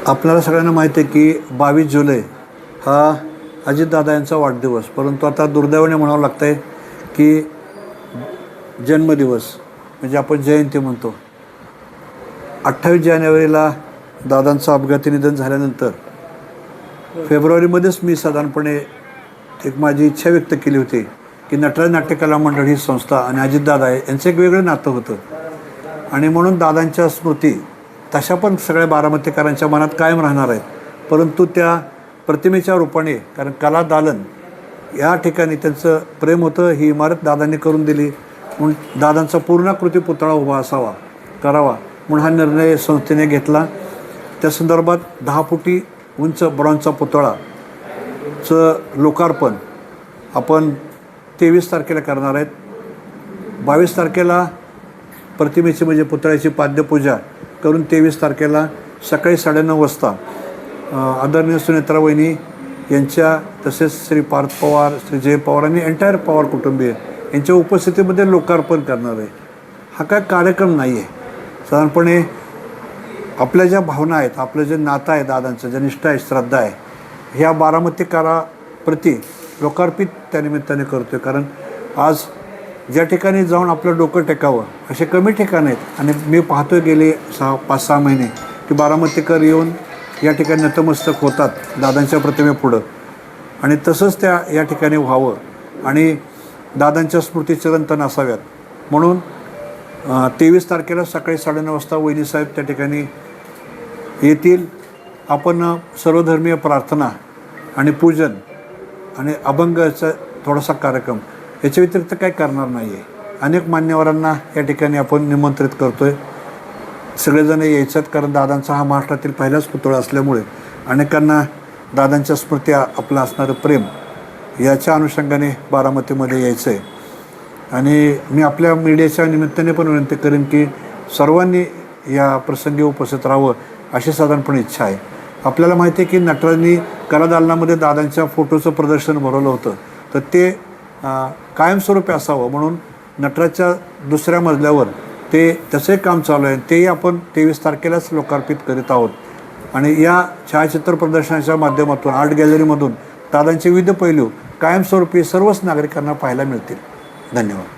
आपल्याला सगळ्यांना माहिती आहे की 22 जुलै हा अजितदादा यांचा वाढदिवस, परंतु आता दुर्दैवाने म्हणावं लागतं आहे की जन्मदिवस म्हणजे आपण जयंती म्हणतो. 28 जानेवारीला दादांचं अपघाती निधन झाल्यानंतर फेब्रुवारीमध्येच मी साधारणपणे एक माझी इच्छा व्यक्त केली होती की नटराज नाट्यकला मंडळ ही संस्था आणि अजितदादा यांचं एक वेगळं नातं होतं आणि म्हणून दादांच्या स्मृती तशा पण सगळ्या बारामतीकरांच्या मनात कायम राहणार आहेत. परंतु त्या प्रतिमेच्या रूपाने, कारण कला दालन या ठिकाणी त्यांचं प्रेम होतं, ही इमारत दादांनी करून दिली म्हणून दादांचा पूर्णाकृती पुतळा उभा करावा म्हणून हा निर्णय संस्थेने घेतला. त्या संदर्भात 10 फुटी उंच ब्रॉन्झचा पुतळाचं लोकार्पण आपण 23 तारखेला करणार आहेत. 22 तारखेला प्रतिमेची म्हणजे पुतळ्याची पाद्यपूजा करून 23 तारखेला सकाळी 9:30 वाजता आदरणीय सुनेत्रा वहिनी यांच्या तसेच श्री पार्थ पवार, श्री जय पवार आणि एंटायर पवार कुटुंबीय यांच्या उपस्थितीमध्ये लोकार्पण करणार आहे. हा काय कार्यक्रम नाही आहे, साधारणपणे आपल्या ज्या भावना आहेत, आपलं जे नातं आहे दादांचं, जे निष्ठा आहे, श्रद्धा आहे, ह्या बारामतीकाराप्रती लोकार्पित त्यानिमित्ताने करतो आहे. कारण आज ज्या ठिकाणी जाऊन आपलं डोकं टेकावं असे कमी ठिकाणं आहेत आणि मी पाहतोय गेले 5-6 महिने की बारामतीकर येऊन या ठिकाणी नतमस्तक होतात दादांच्या प्रतिमेपुढं आणि तसंच त्या या ठिकाणी व्हावं आणि दादांच्या स्मृती चिरंतन असाव्यात म्हणून 23 तारखेला सकाळी 9:30 वाजता वहिनीसाहेब त्या ठिकाणी येतील. आपण सर्वधर्मीय प्रार्थना आणि पूजन आणि अभंगाचा थोडासा कार्यक्रम याच्या व्यतिरिक्त काय करणार नाही आहे. अनेक मान्यवरांना या ठिकाणी आपण निमंत्रित करतो आहे. सगळेजण यायच्यात, कारण दादांचा हा महाराष्ट्रातील पहिलाच पुतळा असल्यामुळे अनेकांना दादांच्या स्मृती आपलं असणारं प्रेम याच्या अनुषंगाने बारामतीमध्ये यायचं आहे. आणि मी आपल्या मीडियाच्या निमित्ताने पण विनंती करेन की सर्वांनी या प्रसंगी उपस्थित राहावं अशी साधारणपणे इच्छा आहे. आपल्याला माहिती आहे की नटराजनी कलादालनामध्ये दादांच्या फोटोचं प्रदर्शन भरवलं होतं, तर ते कायमस्वरूपी असावं म्हणून नटराजच्या दुसऱ्या मजल्यावर त्याचंही काम चालू आहे. तेही आपण 23 तारखेलाच लोकार्पित करीत आहोत आणि या छायाचित्र प्रदर्शनाच्या माध्यमातून आर्ट गॅलरीमधून दादांचे विविध पैलू कायमस्वरूपी सर्वच नागरिकांना पाहायला मिळतील. धन्यवाद.